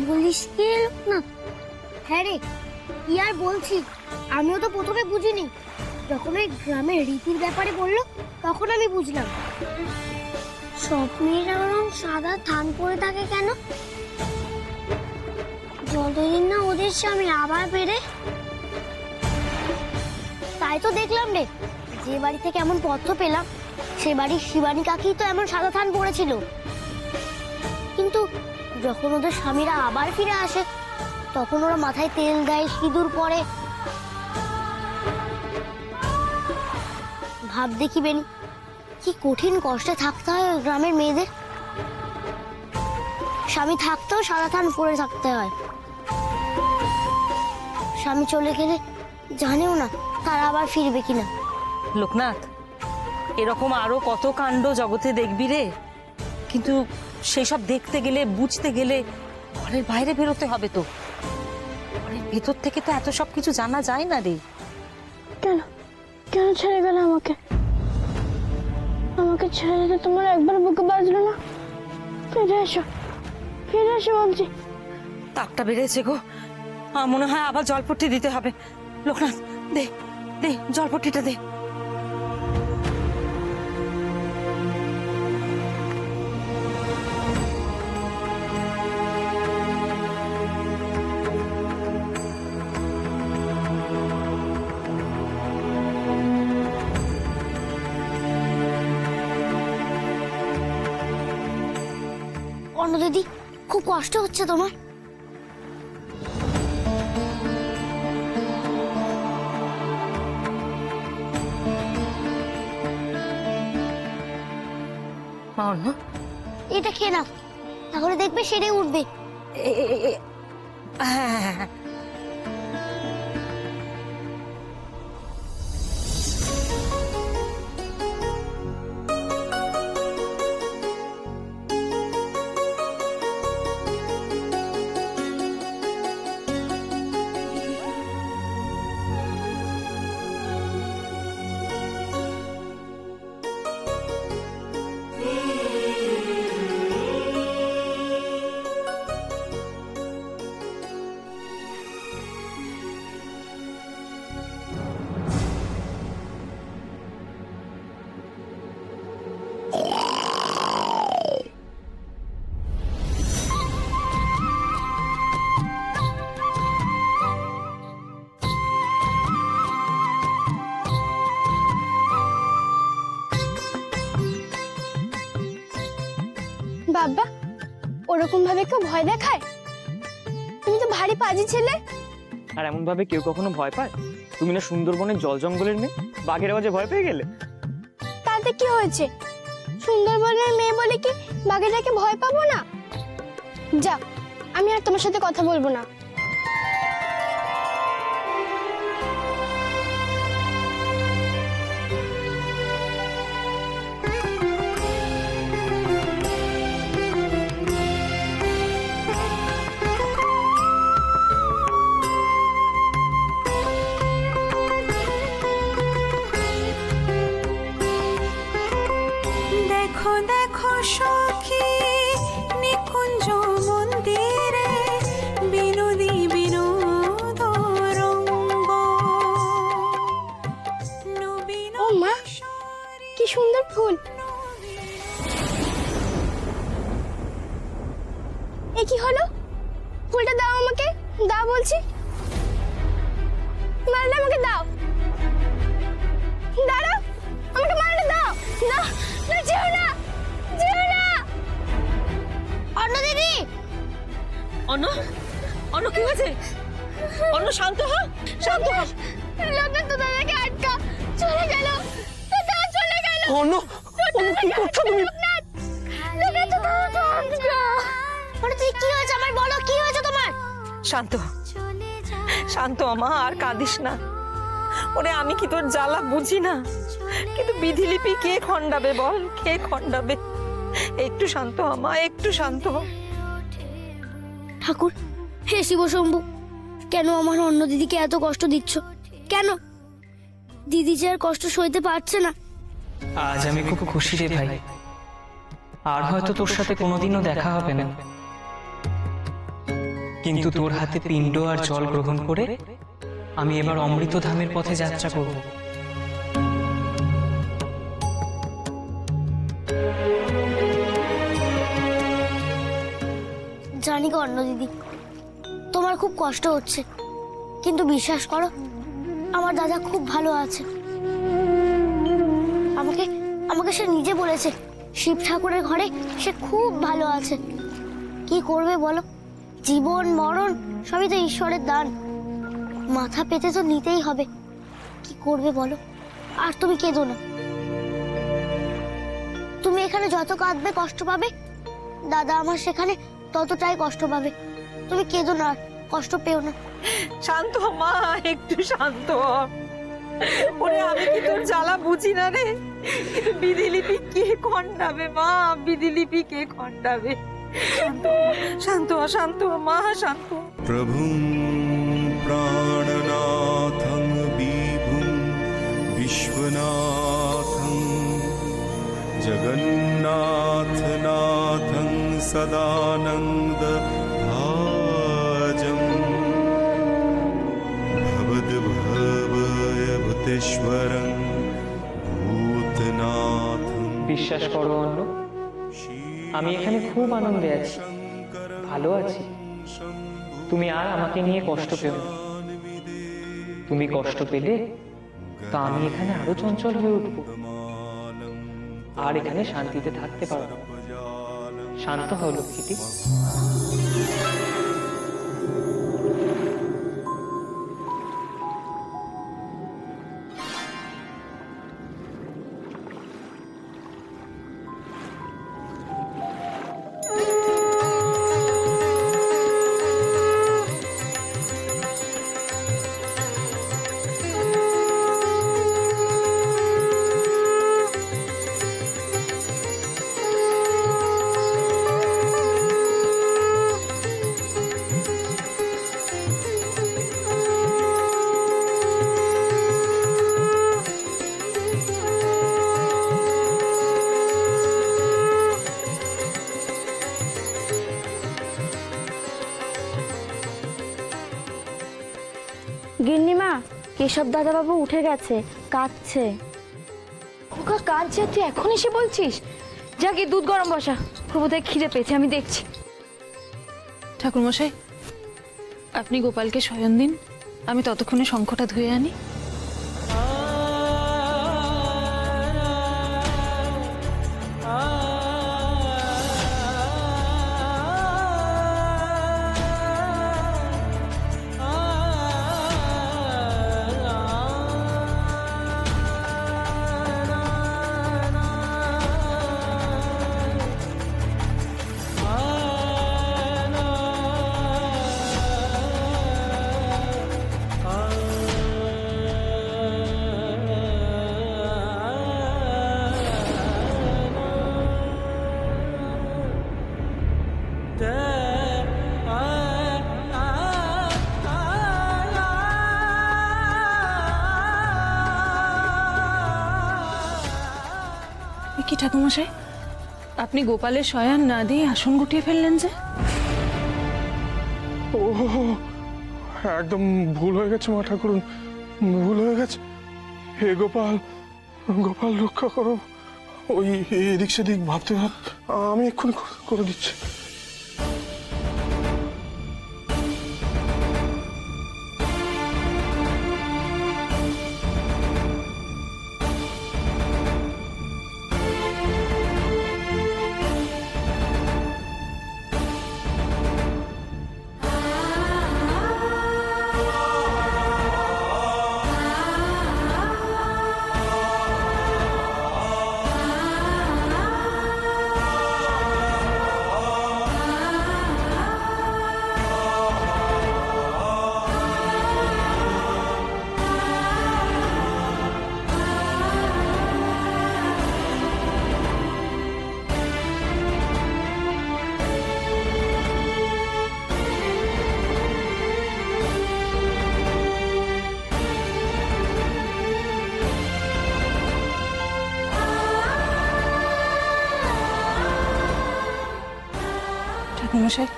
বলিস কি না? হ্যাঁ রে, কি আর বলছি, আমিও তো প্রথমে বুঝিনি। যখন ওই গ্রামের রীতির ব্যাপারে বললো তখন আমি বুঝলাম। সব মেয়েরা ওরকম সাদা থান পরে থাকে কেন? যতদিন না ওদের স্বামী আবার বেড়ে। তাই তো দেখলাম রে, যে বাড়ি থেকে এমন পত্র পেলাম সে বাড়ির শিবানী কাকি তো এমন সাদা থান পরেছিল। কিন্তু যখন ওদের স্বামীরা আবার ফিরে আসে তখন ওরা মাথায় তেল দেয়, সিঁদুর পরে। ভাব দেখিবেন কি কঠিন কষ্টে থাকতে হয় ওই গ্রামের মেয়েদের। স্বামী থাকতেও সাদা থান পরে থাকতে হয়। স্বামী চলে গেলে জানেও না তারা আবার ফিরবে কিনা। লোকনাথ, এরকম আরো কত কাণ্ড জগতে দেখবি রে, কিন্তু সেই সব দেখতে গেলে বুঝতে গেলে ঘরের বাইরে বেরোতে হবে। তো ঘরের ভেতর থেকে তো এত সব কিছু জানা যায় না রে। কেন কেন ছেড়ে গেলে আমাকে? আমাকে ছেড়ে যেতে তোমার একবার বুকে বাজলো না? ফিরে এসো, ফিরে এসো বলছি। তাপটা বেড়েছে গো, আমার মনে হয় আবার জলপট্টি দিতে হবে। লোকনাথ, দে দে জলপট্টিটা দে। অন্য দিদি, খুব কষ্ট হচ্ছে তোমার? মা অন্য, এটা খেয়ে নাও, তাহলে দেখবে সেরে উঠবে। হ্যাঁ হ্যাঁ হ্যাঁ। বাবা, ওরকম ভাবে কেউ ভয় দেখায়? তুমি তো ভারী পাজি ছেলে। আর এমন ভাবে কেউ কখনো ভয় পায়? তুমি না সুন্দরবনের জল জঙ্গলের মেয়ে, বাঘের আওয়াজে ভয় পেয়ে গেলে? তাতে কি হয়েছে? সুন্দরবনের মেয়ে বলে কি বাঘেটাকে ভয় পাবো না? যাও, আমি আর তোমার সাথে কথা বলবো না। দেখো দেখো সখী নিকুঞ্জ মন্দিরে বিনোদী বিনোদ রঙ্গ। ও মা, কি সুন্দর ফুল! এ কি হলো? ফুলটা দাও আমাকে, দাও বলছি। মালটা আমাকে দাও। দাঁড়াও, আমাকে মালটা দাও। না না, যেও না, যেও না। অন্য দিদি! অন্য, অন্য কি হয়েছে? অন্য শান্ত হ, শান্ত হ। লোকটা তো দাদাকে আটকা চলে গেল। দাদা চলে গেল। অন্য, অন্য কি করছো তুমি? লোকটা তো দাদাকে আটকা। ওরে তুই, কি হয়েছে আমার বলো, কি হয়েছে তোমার? শান্ত হ, শান্ত মা, আর কাঁদিস না। ওরে আমি কি তোর জ্বালা বুঝি না? কিন্তু বিধিলিপি কে খণ্ডাবে বল, কে খণ্ডাবে? একটু শান্ত হ মা, একটু শান্ত হ। ঠাকুর, হে শিব শম্ভু, কেন আমার অন্য দিদিকে এত কষ্ট দিচ্ছ? কেন? দিদি যে আর কষ্ট সইতে পারছে না। আজ আমি খুব খুশি রে ভাই। আর হয়তো তোর সাথে কোনোদিনও দেখা হবে না, কিন্তু তোর হাতে পিণ্ড আর জল গ্রহণ করে আমি এবার অমৃত ধামের পথে যাত্রা করব। জানি গো অন্য দিদি, তোমার খুব কষ্ট হচ্ছে, কিন্তু বিশ্বাস করো আমার দাদা খুব ভালো আছে। আমাকে আমাকে সে নিজে বলেছে শিব ঠাকুরের ঘরে সে খুব ভালো আছে। কি করবে বলো, জীবন মরণ সবই তো ঈশ্বরের দান, মাথা পেতে তো নিতেই হবে। কি করবে বলো, আর তুমি কেঁদো না। তুমি এখানে যত কাঁদবে কষ্ট পাবে, দাদা আমার সেখানে ততটাই কষ্ট পাবে। তুমি কেঁদো না, আর কষ্ট পেও না। শান্ত হ মা, একটু শান্ত হ। ওরে আমি কি তোর জ্বালা বুঝি না রে? কিন্তু বিধিলিপি কে খণ্ডাবে মা, বিধিলিপি কে খণ্ডাবে? শান্ত হ, শান্ত হ মা, শান্ত হ। प्रभुं प्राणनाथं विभुं विश्वनाथं जगन्नाथनाथं सदानन्दभाजं भवद्भवयभूतेश्वरं भूतनाथं। বিশ্বাস করো অন্য, আমি এখানে খুব আনন্দে আছি, ভালো আছি। তুমি আর আমাকে নিয়ে কষ্ট পেও না। তুমি কষ্ট পেলে তা আমি এখানে আরো চঞ্চল হয়ে উঠবো, আর এখানে শান্তিতে থাকতে পারবো না। শান্ত হও লক্ষ্মীটি। গিন্নিমা, কেশব দাদাবাবু উঠে গেছে, কাঁদছে। খোকা কাঁদছে, তুই এখন এসে বলছিস? যা গিয়ে দুধ গরম বসা, প্রভুদের খিদে পেয়েছে, আমি দেখছি। ঠাকুরমশাই, আপনি গোপালকে শয়ন দিন, আমি ততক্ষণে শঙ্খটা ধুয়ে আনি। কি ঠাকুরমশাই, আপনি গোপালের শয়ন না দিয়ে আসন গুটিয়ে ফেললেন যে? ও একদম ভুল হয়ে গেছে মা ঠাকুরুন, ভুল হয়ে গেছে। হে গোপাল, গোপাল রক্ষা করো। ওই এদিক সেদিক ভাবতে ভাবতে আমি এক্ষুনি করে দিচ্ছি। ঠাকুরমশাই,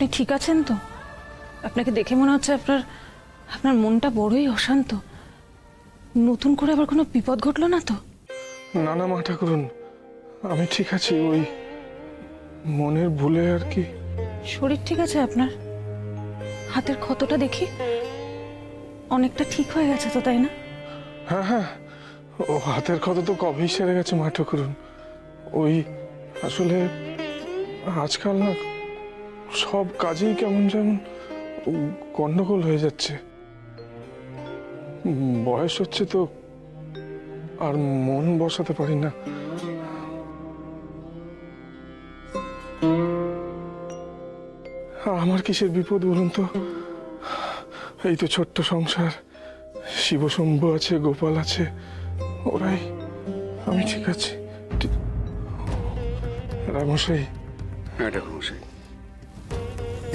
আপনি ঠিক আছেন তো? আপনাকে দেখে মনে হচ্ছে আপনার আপনার মনটা বড়ই অশান্ত। নতুন করে আবার কোনো বিপদ ঘটলো না তো? না না মা ঠাকুরুন, আমি ঠিক আছি, ওই মনের ভুলে আর কি। শরীর ঠিক আছে আপনার? হাতের ক্ষতটা দেখি অনেকটা ঠিক হয়ে গেছে তো, তাই না? হ্যাঁ হ্যাঁ, ও হাতের ক্ষত তো কবেই সেরে গেছে মা ঠাকুরুন। ওই আসলে আজকাল না সব কাজেই কেমন যেমন গন্ডগোল হয়ে যাচ্ছে। বয়স হচ্ছে তো, আর মন বসাতে পারি না। আমার কিসের বিপদ বলুন তো? এই তো ছোট্ট সংসার, শিবশম্ভু আছে, গোপাল আছে, ওরাই। আমি ঠিক আছি। রামশাই, হ্যাঁ ঠাকুরমশাই,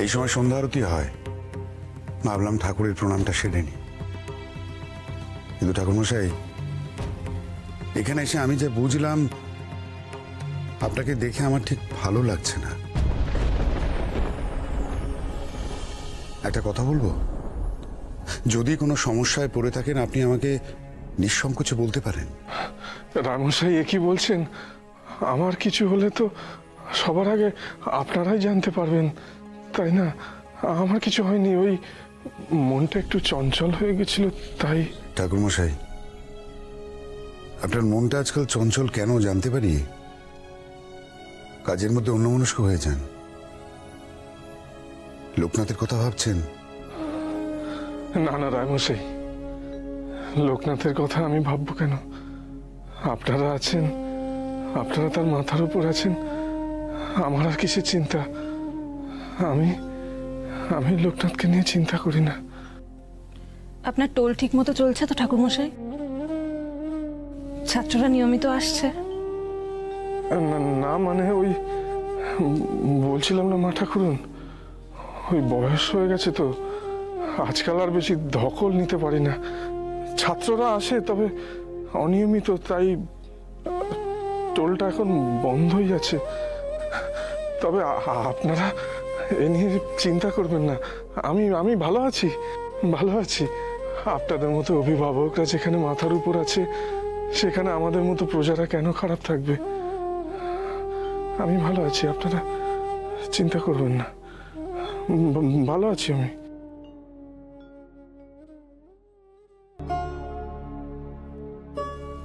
এই সময় সন্ধ্যা আরতি হয়, ভাবলাম ঠাকুরের প্রণামটা সেরে নি। কিন্তু ঠাকুরমশাই, এখানে এসে আমি যা বুঝলাম, আপনাকে দেখে আমার ঠিক ভালো লাগছে না। একটা কথা বলবো? যদি কোনো সমস্যায় পড়ে থাকেন, আপনি আমাকে নিঃসংকোচে বলতে পারেন। রামশাই, এ কি বলছেন? আমার কিছু হলে তো সবার আগে আপনারাই জানতে পারবেন, তাই না? আমার কিছু হয়নি, ওই মনটা একটু চঞ্চল হয়ে গেছিল, তাই। ঠাকুরমশাই, আপনার মনটা আজকাল চঞ্চল কেন জানতে পারি? কাজের মধ্যে অন্যমনস্ক হয়ে যান। লোকনাথের কথা ভাবছেন? না না রামশাই, লোকনাথের কথা আমি ভাববো কেন? আপনারা আছেন, আপনারা তার মাথার উপর আছেন, আমার আর কিসের চিন্তা? আমি আমি লোকনাথকে নিয়ে চিন্তা করি না। আপনার টোল ঠিক মতো চলছে তো ঠাকুরমশাই? ছাত্ররা নিয়মিত আসছে? না মানে ওই বলছিলাম না মা ঠাকুরুন, ওই বয়স হয়ে গেছে তো, আজকাল আর বেশি ধকল নিতে পারি না। ছাত্ররা আসে, তবে অনিয়মিত, তাই টোলটা এখন বন্ধই আছে। তবে আপনারা এ নিয়ে চিন্তা করবেন না, আমি ভালো আছি, ভালো আছি। আপনাদের মতো অভিভাবকরা যেখানে মাথার উপর আছে, সেখানে আমাদের মতো প্রজারা কেন খারাপ থাকবে? আমি ভালো আছি, আপনারা চিন্তা করবেন না, ভালো আছি আমি।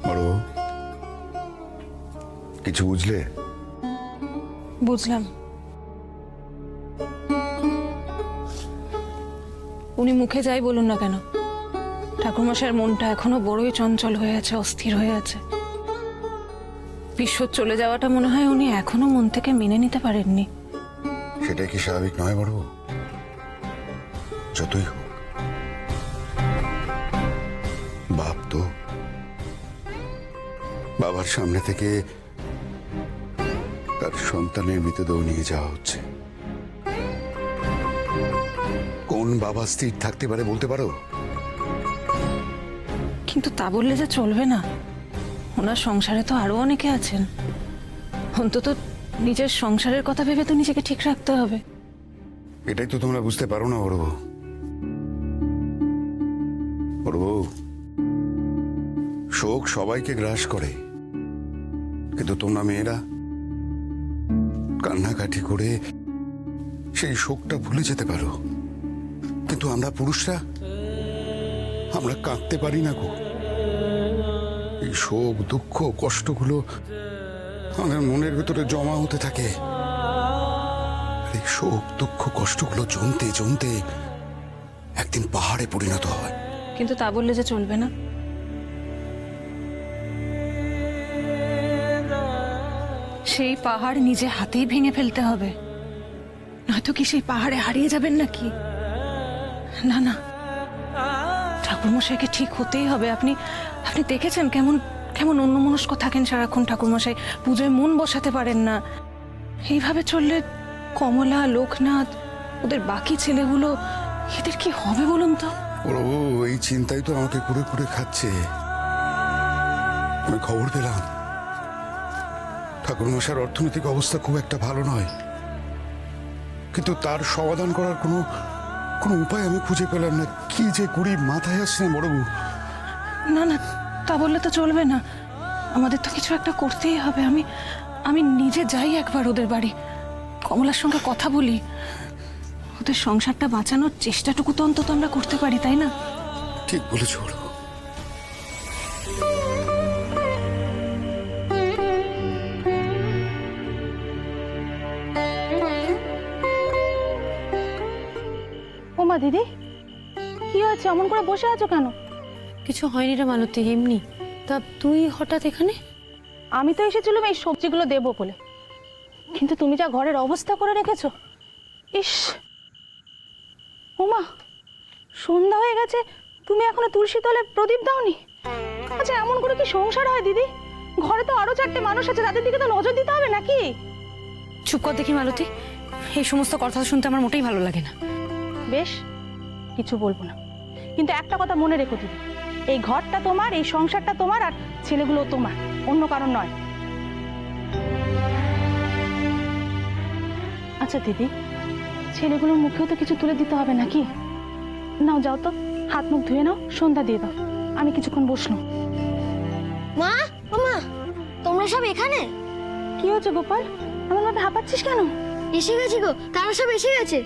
বড়, কিছু বুঝলে? বুঝলাম। উনি মুখে যাই বলুন না কেন, ঠাকুরমশাইয়ের মনটা এখনো বড়ই চঞ্চল হয়ে আছে, অস্থির হয়ে আছে। বিশ্ব চলে যাওয়াটা মনে হয় উনি এখনো মন থেকে মেনে নিতে পারেননি। সেটা কি স্বাভাবিক নয় বড়? যতই হোক, বাপ তো, বাবার সামনে থেকে তার সন্তানের মৃতদেহ নিয়ে যাওয়া হচ্ছে। কোন বাবা স্থির থাকতে পারে বলতে পারো? কিন্তু তা বললে যে চলবে না, ওনার সংসারে তো আরো অনেকে আছেন। অন্তত নিজের সংসারের কথা ভেবে তো নিজেকে ঠিক রাখতে হবে। এটাই তো তোমরা বুঝতে পারো না বড় বউ। বড় বউ, শোক সবাইকে গ্রাস করে, কিন্তু তোমরা মেয়েরা কান্নাকাটি করে সেই শোকটা ভুলে যেতে পারো, কিন্তু আমরা পুরুষরা, আমরা কাঁদতে পারি না গো। এই শোক, দুঃখ, কষ্টগুলো আমাদের মনের ভেতরে জমা হতে থাকে। এই শোক, দুঃখ, কষ্টগুলো জমতে জমতে একদিন পাহাড়ে পরিণত হয়। কিন্তু তা বললে যে চলবে না। সেই পাহাড় নিজে হাতেই ভেঙে ফেলতে হবে, নয়তো কি সেই পাহাড়ে হারিয়ে যাবেন নাকি? না না, ঠাকুরমশাইকে ঠিক হতেই হবে। আপনি আপনি দেখেছেন কেমন কেমন অন্যমনস্ক থাকেন সারাক্ষণ ঠাকুরমশাই, পুজোয় মন বসাতে পারেন না। এইভাবে চললে কমলা, লোকনাথ, ওদের বাকি ছেলেগুলো, এদের কি হবে বলুন তো? ওরা এই চিন্তাই তো আমাকে কুড়ে কুড়ে খাচ্ছে। আমি খবর পেলাম ঠাকুরমশার অর্থনৈতিক অবস্থা খুব একটা ভালো নয়। কিন্তু তার সমাধান করার কোনো কোনো উপায় আমি খুঁজে পেলাম না। কি যে করি মাথায় আসছে না বড়বাবু। না না, তা বললে তো চলবে না, আমাদের তো কিছু একটা করতেই হবে। আমি নিজে যাই একবার ওদের বাড়ি, কমলার সঙ্গে কথা বলি, ওদের সংসারটা বাঁচানোর চেষ্টাটুকু তো অন্তত আমরা করতে পারি, তাই না? ঠিক বলেছ বড়বাবু। ওমা দিদি, কি হয়েছে? অমন করে বসে আছো কেন? কিছু হয়নি রে মালতী, এমনি। তা তুই হঠাৎ এখানে? আমি তো এসেছিলাম এই সবজিগুলো দেবো বলে, কিন্তু তুমি যা ঘরের অবস্থা করে রেখেছো, ইস! ওমা, সন্ধ্যা হয়ে গেছে, তুমি এখনো তুলসী তলে প্রদীপ দাওনি? আচ্ছা, এমন করে কি সংসার হয় দিদি? ঘরে তো আরো 4টে মানুষ আছে, তাদের দিকে তো নজর দিতে হবে নাকি? চুপ কর দেখি মালতী, এই সমস্ত কথা শুনতে আমার মোটেই ভালো লাগে না। বেশ, কিছু বলবো না, কিন্তু একটা কথা মনে রেখো দিদি, এই ঘরটা তোমার, এই সংসারটা তোমার, আর ছেলেগুলো তোমার, অন্য কারণ নয়। আচ্ছা দিদি, ছেলেগুলোর মুখেও তো কিছু তুলে দিতে হবে নাকি? নাও, যাও তো, হাত মুখ ধুয়ে নাও, সন্ধ্যা দিয়ে দাও, আমি কিছুক্ষণ বসলাম। মা, ও মা, তোমরা সব এখানে? কি হয়েছে গোপাল, আমার মধ্যে হাঁপাচ্ছিস কেন? এসে গেছি গো, তারা সব এসে গেছে।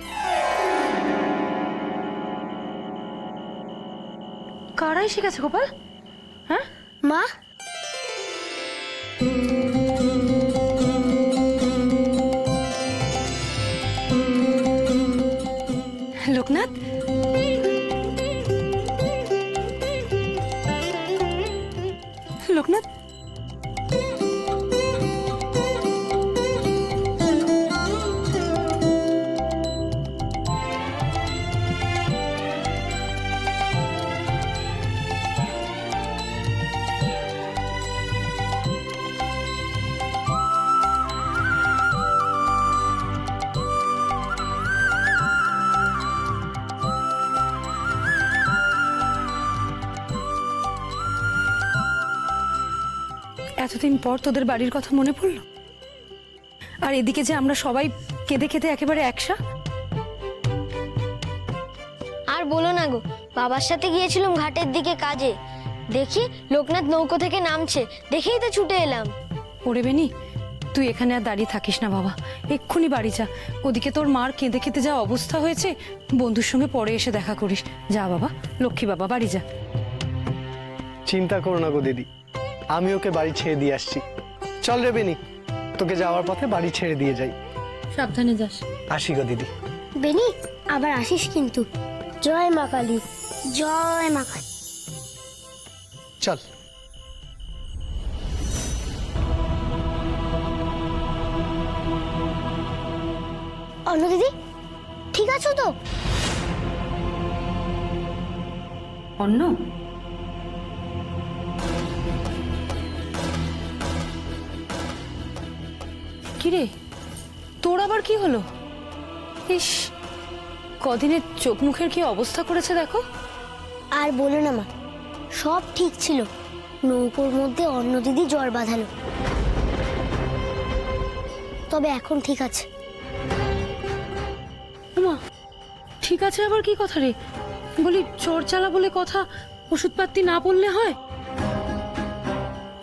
কারা এসে গেছে গোপাল? হ্যাঁ মা, লোকনাথ, লোকনাথ, এতদিন পর তোদের বাড়ির কথা মনে পড়লো, আর এদিকে যে আমরা সবাই কেঁদে কেঁদে একেবারে একসা। আর বলো না গো, বাবার সাথে গিয়েছিলাম ঘাটের দিকে কাজে, দেখি লোকনাথ নৌকো থেকে নামছে, দেখেই তো ছুটে এলাম। ওরে বেনি, তুই এখানে আর দাঁড়িয়ে থাকিস না বাবা, এক্ষুনি বাড়ি যা। ওদিকে তোর মার কেঁদে কেঁদে যা অবস্থা হয়েছে, বন্ধুর সঙ্গে পরে এসে দেখা করিস। যা বাবা, লক্ষ্মী বাবা, বাড়ি যা। চিন্তা করো না গো দিদি, আমি ওকে বাড়ি ছেড়ে দিয়ে আসছি। চল রে বেনি, তোকে যাওয়ার পথে বাড়ি ছেড়ে দিয়ে যাই। সাবধানে যাস। আসি গো দিদি। বেনি, আবার আসিস কিন্তু। জয় মা কালী, জয় মা কালী। চল। অন্য দিদি, ঠিক আছো তো? অন্য কিরে, তোর আবার কি হলো? ইস, কদিনের চোখ মুখের কি অবস্থা করেছে দেখো। আর বলো না মা, সব ঠিক ছিল, নৌকোর মধ্যে অন্য দিদি জ্বর বাঁধালো, তবে এখন ঠিক আছে। মা, ঠিক আছে আবার কি কথা রে? বলি, জ্বর জ্বালা বলে কথা, ওষুধপাতি না বললে হয়?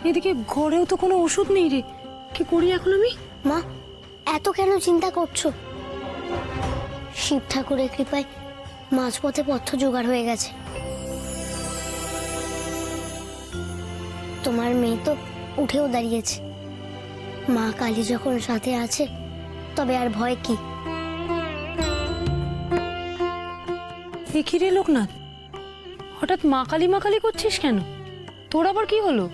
এদিকে ঘরেও তো কোনো ওষুধ নেই রে, কি করি এখন আমি? মা, এত কেন চিন্তা করছো? শিব ঠাকুরের কৃপায় মাঝপথে পথ্য জোগাড় হয়ে গেছে। তোমার মেয়ে তো উঠেও দাঁড়িয়েছে। মা কালী যখন সাথে আছে, তবে আর ভয় কি? এ কি রে লোকনাথ, হঠাৎ মা কালী করছিস কেন? তোর আবার কি হলো?